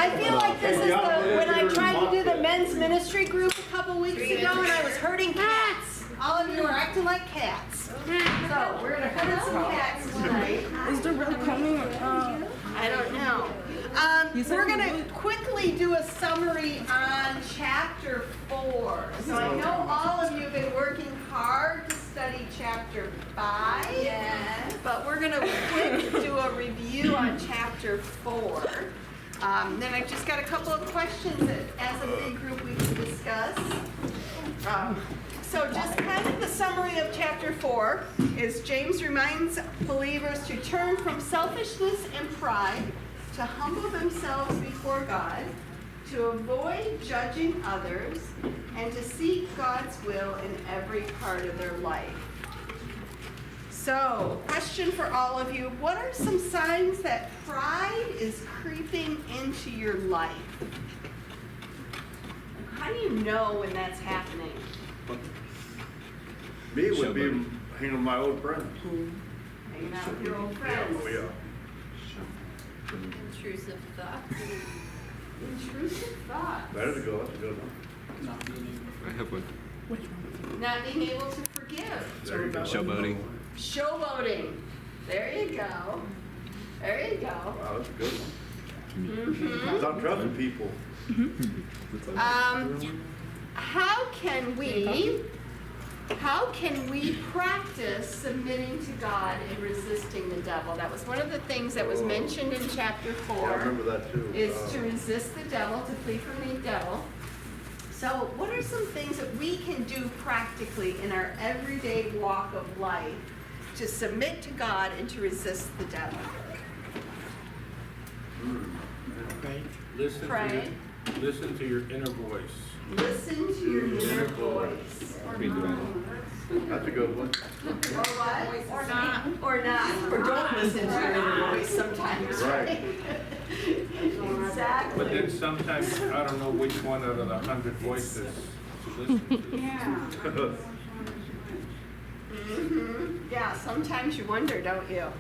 I feel like this is when I tried to do the men's ministry group a couple weeks ago and I was herding cats. All of you are acting like cats. So we're gonna herd some cats tonight. Is there really coming? I don't know. We're gonna quickly do a summary on chapter 4. So I know all of you have been working hard to study chapter 5. Yes. But we're gonna quick do a review on chapter 4. Then I just got a couple of questions that, as a big group, we can discuss. So just kind of the summary of chapter 4 is James reminds believers to turn from selfishness and pride, to humble themselves before God, to avoid judging others, and to seek God's will in every part of their life. So, question for all of you, what are some signs that pride is creeping into your life? How do you know when that's happening? Me would be hanging with my old friends. Hanging out with your old friends. Oh, yeah. Intrusive thoughts. Intrusive thoughts. That's a good one. I have one. Not being able to forgive. There you go. Showboating. Showboating. There you go. There you go. Wow, that's a good one. Mm-hmm. Stop trusting people. How can we practice submitting to God and resisting the devil? That was one of the things that was mentioned in chapter 4. Yeah, I remember that too. Is to resist the devil, to flee from the devil. So what are some things that we can do practically in our everyday walk of life to submit to God and to resist the devil? Pray. Listen to your inner voice. Listen to your inner voice. Read the Bible. That's a good one. Or what? Or not. Or not. Or don't listen to your inner voice sometimes, right? Exactly. But then sometimes I don't know which one out of the 100 voices to listen to. Yeah. Mm-hmm. Yeah, sometimes you wonder, don't you?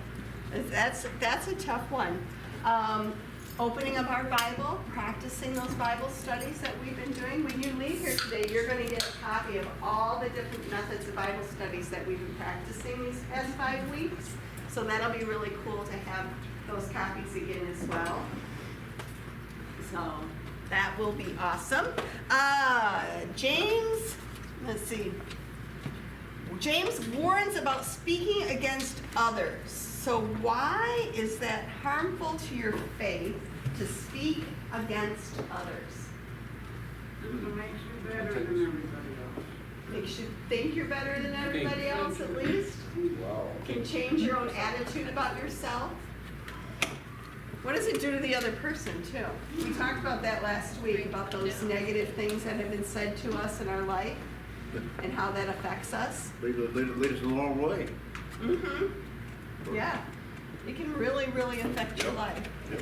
That's a tough one. Opening up our Bible, practicing those Bible studies that we've been doing. When you leave here today, you're going to get a copy of all the different methods of Bible studies that we've been practicing these past 5 weeks. So that'll be really cool to have those copies again as well. So that will be awesome. James, let's see. James warns about speaking against others. So why is that harmful to your faith to speak against others? It makes you better than everybody else. Makes you think you're better than everybody else at least? Wow. Can change your own attitude about yourself? What does it do to the other person too? We talked about that last week, about those negative things that have been said to us in our life and how that affects us. Lead us in the wrong way. Mm-hmm. Yeah, it can really, really affect your life. Yep.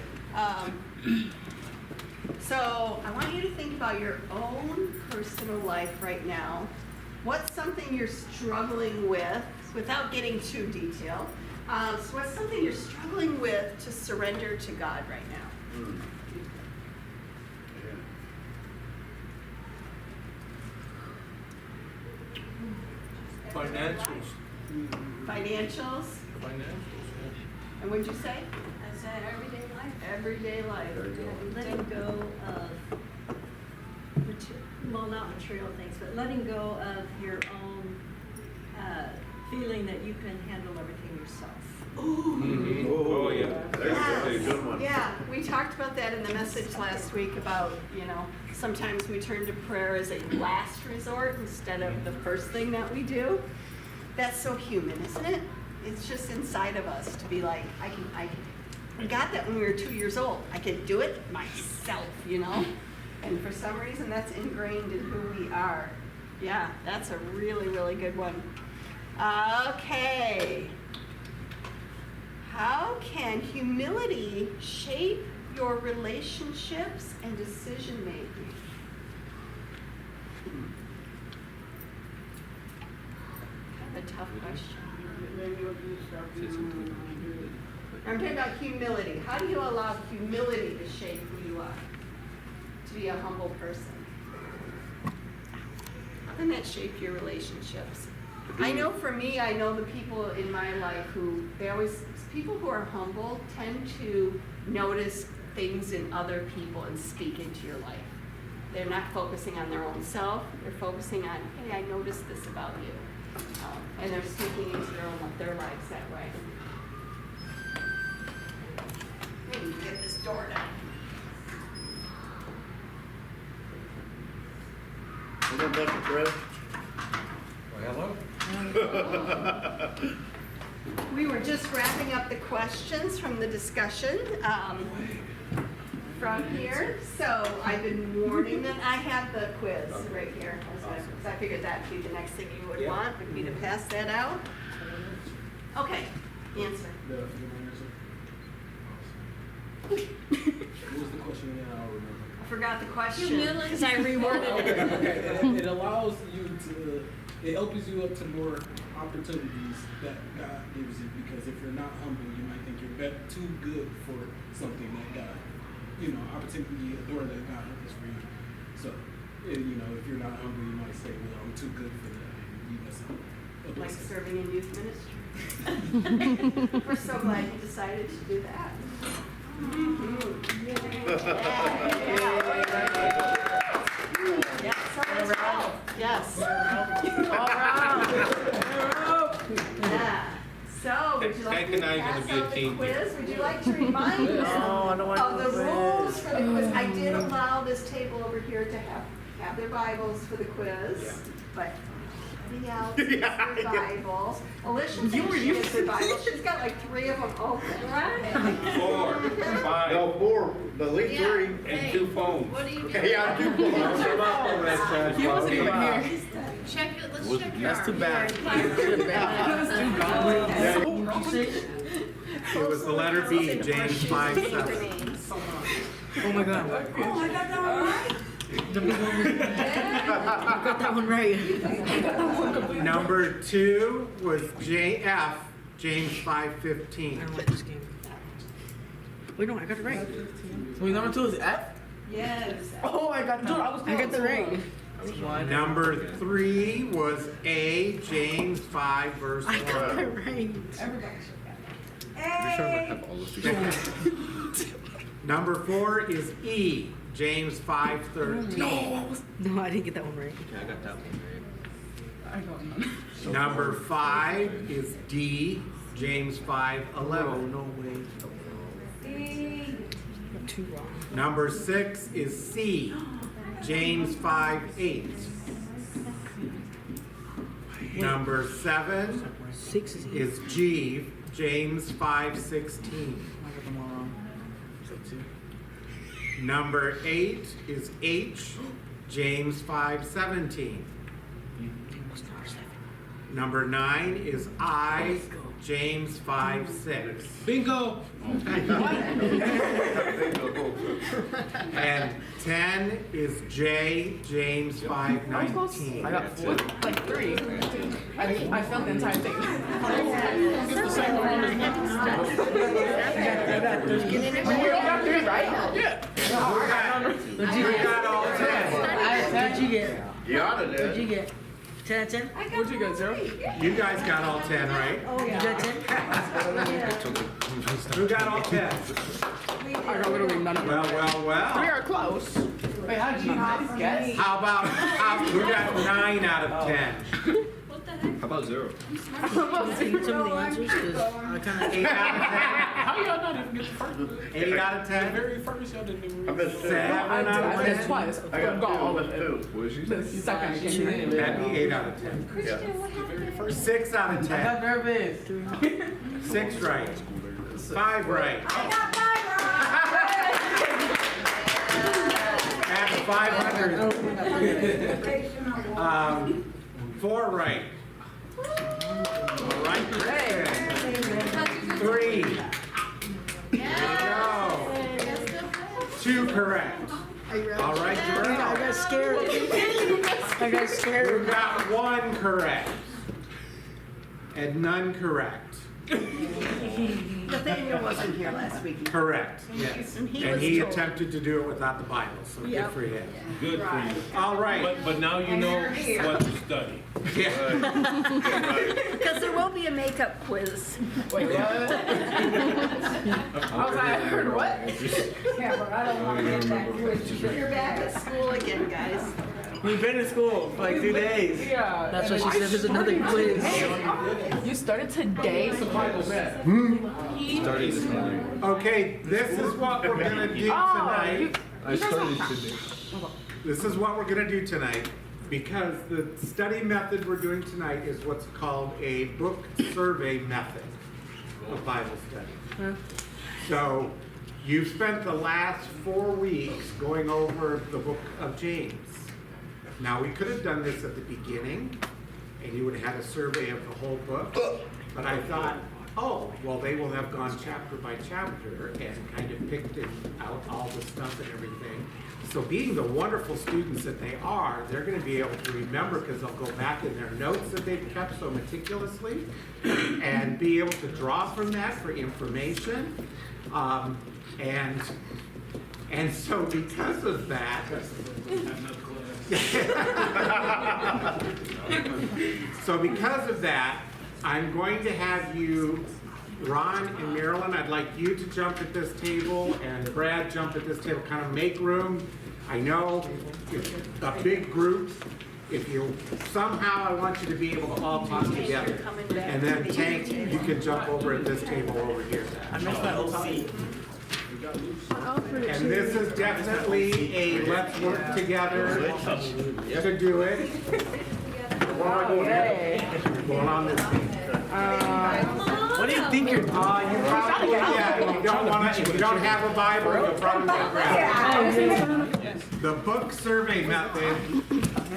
So I want you to think about your own personal life right now. What's something you're struggling with, without getting too detailed? So what's something you're struggling with to surrender to God right now? Mm. Financials. Financials? Financials, And what'd you say? I said everyday life. Everyday life. Letting go of, well, not material things, but letting go of your own feeling that you can handle everything yourself. Mhm. Oh, yeah. That's a good one. Yeah, we talked about that in the message last week about, sometimes we turn to prayer as a last resort instead of the first thing that we do. That's so human, isn't it? It's just inside of us to be like, we got that when we were 2 years old. I can do it myself, And for some reason, that's ingrained in who we are. Yeah, that's a really, really good one. Okay. How can humility shape your relationships and decision making? Kind of a tough question. Then you'll do stuff you don't want to do. I'm talking about humility. How do you allow humility to shape who you be a humble person? How can that shape your relationships? I know for me, I know the people in my life who, people who are humble tend to notice things in other people and speak into your life. They're not focusing on their own self, they're focusing on, hey, I noticed this about you. And they're speaking into their lives that way. We need to get this door down. We're going back to Fred. We were just wrapping up the questions from the discussion from here. So I've been warning them. I have the quiz right here. So I figured that'd be the next thing you would want, would be to pass that out. Okay, answer. What was the question again? I don't remember. I forgot the question. Humility. Because I reworded it. Okay. It allows you to, it opens you up to more opportunities that God gives you, because if you're not humble, you might think you're too good for something that God, opportunity, a door that God opens for you. So, if you're not humble, you might say, well, I'm too good for that. You must have a Like blessing. serving in youth ministry. We're so glad you decided to do that. Yes. Yeah. So, would you like Hank to and I are pass gonna be a out the team here. quiz? Would you like to remind us of the rules for the quiz? I did allow this table over here to have their Bibles for the quiz, but everybody else is their Bibles. Alicia thinks she has her Bible. She's got like 3 of them open. Right? 4, 5, No, 4, at least Yeah. 3. and 2 phones. What do you do? Yeah, 2 phones. He wasn't even here. Check it, let's check your. That's too bad. It was the letter B, James 5:7. Oh my god. Oh, I got that one right? Got that one right. Number 2 was JF, James 5:15. I don't like this game. Wait, no, I got it right. Wait, number 2 is F? Yes. Oh, I got the right. Number 3 was A, James 5, verse 1. I got that right. Hey! Number 4 is E, James 5:13. No, I didn't get that one right. I got that one right. Number 5 is D, James 5:11. No way. Got 2 wrong. Number 6 is C, James 5:8. Number 7 6 is E. is G, James 5:16. I got them all wrong. So 2. Number 8 is H, James 5:17. Number 9 is I, James 5:6. Bingo! And 10 is J, James 5:19. I got 4, like 3. I felt the entire thing. You got 3, right? Yeah. We got all 10. What'd you get? You oughta What'd you did. get? 10 out of 10? What'd you get, 0? You guys got all 10, right? You got 10? Who got all 10? I got literally none of them. Well, well, 3 well. are close. Wait, how did you guess? How about, who got 9 out of 10? What the heck? How about 0? Can you tell me the answers? Because I kind of 8 out of How y'all not even get the first one? 10? 8 out of The 10? very first, y'all didn't even I read. missed 2. 7 out I of guess 10? twice. I got 2, all I of missed it. 2. What did she The second game. That'd be 8 out of 10. Yeah. 6 out of 10. nervous. 6 right. 5 right. I got 5 right! And 500. 4 right. All right. 3. Go. 2 correct. All right, I Jerome. got scared. I got You scared. got 1 correct. And none correct. Nathaniel wasn't here last week. Correct, yes. And he And was he told. attempted to do it without the Bible, so good Yep. for him. Good for you. All right. But now you know what to study. Yeah. Because there will be a makeup quiz. Wait, what? I was like, I heard what? Yeah, but I don't want to get that quiz. You're back at school again, guys. We've been in school for like 2 days. Yeah. That's what she said. There's another quiz. You started today? Started this morning. Okay, this is what we're gonna do tonight. I started today. This is what we're gonna do tonight, because the study method we're doing tonight is what's called a book survey method of Bible study. So, you've spent the last 4 weeks going over the book of James. Now, we could have done this at the beginning, and you would have had a survey of the whole book, but I thought, oh, well, they will have gone chapter by chapter and kind of picked out all the stuff and everything. So being the wonderful students that they are, they're gonna be able to remember, because they'll go back in their notes that they've kept so meticulously, and be able to draw from that for information. And so because of that, so because of that, I'm going to have you, Ron and Marilyn, I'd like you to jump at this table, and Brad jump at this table, kind of make room. I know it's a big group. If you, somehow I want you to be able to all talk together. And then Tank, you can jump over at this table over here. I missed my old seat. And this is definitely a let's work together to do it. Going on this thing. What do you think you're doing? You probably, yeah, you don't want to, if you don't have a Bible, you'll probably want to grab it. The book survey method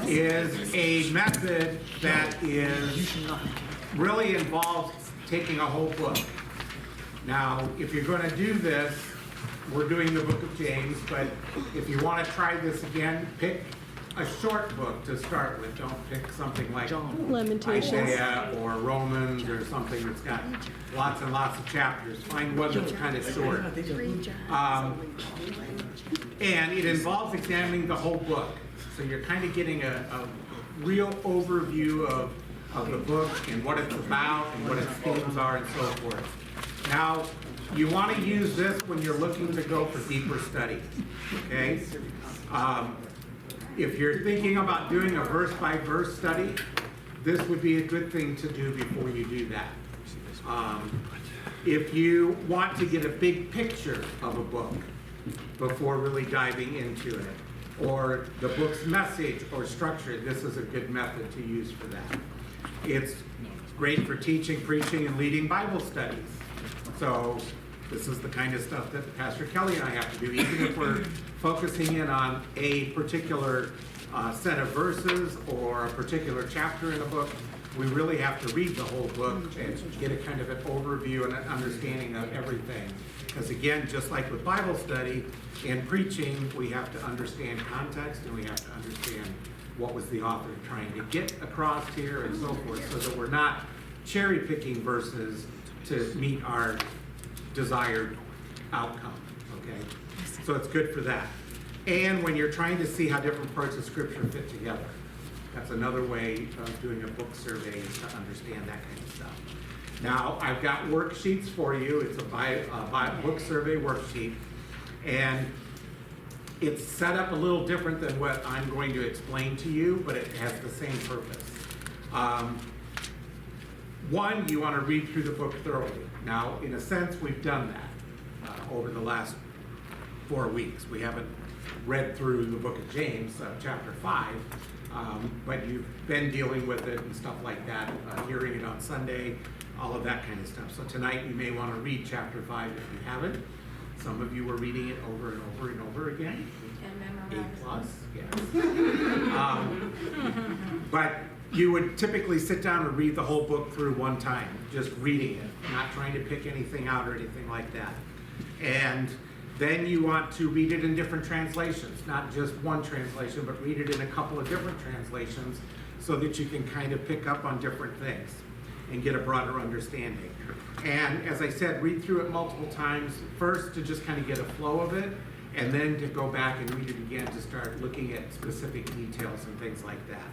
is a method that really involves taking a whole book. Now, if you're going to do this, we're doing the book of James, but if you want to try this again, pick a short book to start with. Don't pick something like Isaiah or Romans or something that's got lots and lots of chapters. Find one that's kind of short. And it involves examining the whole book. So you're kind of getting a real overview of the book and what it's about and what its themes are and so forth. Now, you want to use this when you're looking to go for deeper study, okay? If you're thinking about doing a verse-by-verse study, this would be a good thing to do before you do that. If you want to get a big picture of a book before really diving into it, or the book's message or structure, this is a good method to use for that. It's great for teaching, preaching, and leading Bible studies. So this is the kind of stuff that Pastor Kelly and I have to do, even if we're focusing in on a particular set of verses or a particular chapter in a book. We really have to read the whole book and get a kind of an overview and an understanding of everything. Because again, just like with Bible study, in preaching, we have to understand context and we have to understand what was the author trying to get across here and so forth, so that we're not cherry picking verses to meet our desired outcome, okay? So it's good for that. And when you're trying to see how different parts of Scripture fit together, that's another way of doing a book survey, is to understand that kind of stuff. Now, I've got worksheets for you. It's a book survey worksheet, and it's set up a little different than what I'm going to explain to you, but it has the same purpose. One, you want to read through the book thoroughly. Now, in a sense, we've done that over the last 4 weeks. We haven't read through the book of James, chapter 5, but you've been dealing with it and stuff like that, hearing it on Sunday, all of that kind of stuff. So tonight, you may want to read chapter 5 if you haven't. Some of you are reading it over and over and over again. A+, yes. But you would typically sit down and read the whole book through one time, just reading it, not trying to pick anything out or anything like that. And then you want to read it in different translations, not just one translation, but read it in a couple of different translations so that you can kind of pick up on different things. and get a broader understanding. And as I said, read through it multiple times, first to just kind of get a flow of it, and then to go back and read it again to start looking at specific details and things like that.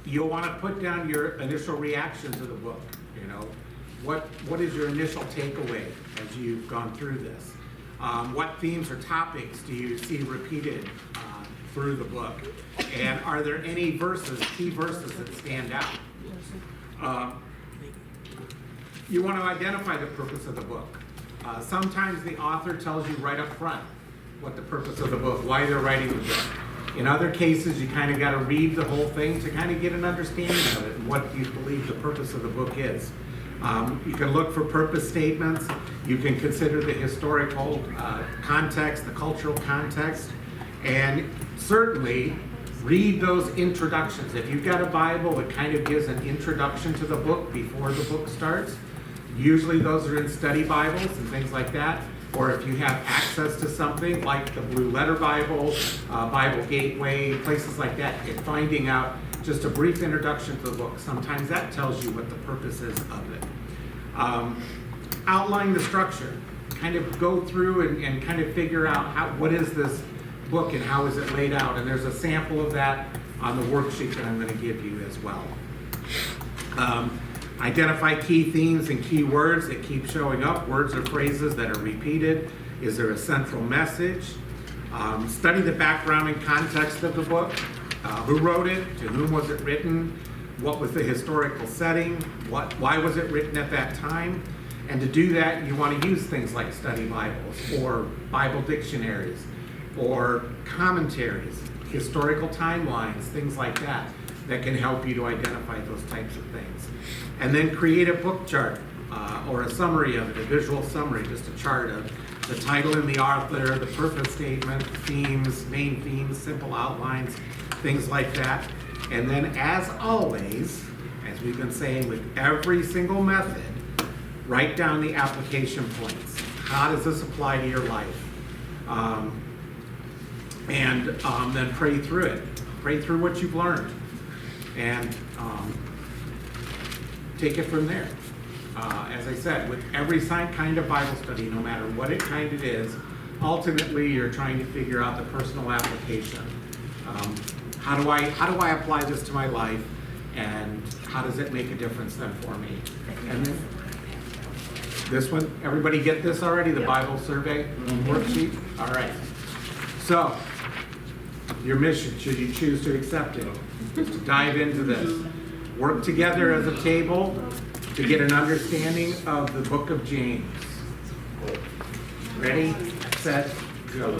You'll want to put down your initial reaction to the book. You know, what is your initial takeaway as you've gone through this? What themes or topics do you see repeated through the book? And are there any verses, key verses that stand out? You want to identify the purpose of the book. Sometimes the author tells you right up front what the purpose of the book, why they're writing the book. In other cases, you kind of got to read the whole thing to kind of get an understanding of it and what you believe the purpose of the book is. You can look for purpose statements. You can consider the historical context, the cultural context, and certainly read those introductions. If you've got a Bible that kind of gives an introduction to the book before the book starts, usually those are in study Bibles and things like that. Or if you have access to something like the Blue Letter Bible, Bible Gateway, places like that, and finding out just a brief introduction to the book. Sometimes that tells you what the purpose is of it. Outline the structure. Kind of go through and kind of figure out what is this book and how is it laid out. And there's a sample of that on the worksheet that I'm going to give you as well. Identify key themes and key words that keep showing up, words or phrases that are repeated. Is there a central message? Study the background and context of the book. Who wrote it? To whom was it written? What was the historical setting? Why was it written at that time? And to do that, you want to use things like study Bibles or Bible dictionaries or commentaries, historical timelines, things like that can help you to identify those types of things. And then create a book chart or a summary of it, a visual summary, just a chart of the title and the author, the purpose statement, themes, main themes, simple outlines, things like that. And then, as always, as we've been saying with every single method, write down the application points. How does this apply to your life? And then pray through it. Pray through what you've learned. And take it from there. As I said, with every kind of Bible study, no matter what kind it is, ultimately you're trying to figure out the personal application. How do I apply this to my life, and how does it make a difference then for me? And then, this one, everybody get this already? The Bible survey worksheet? All right. So, your mission, should you choose to accept it, is to dive into this. Work together as a table to get an understanding of the book of James. Ready, set, go.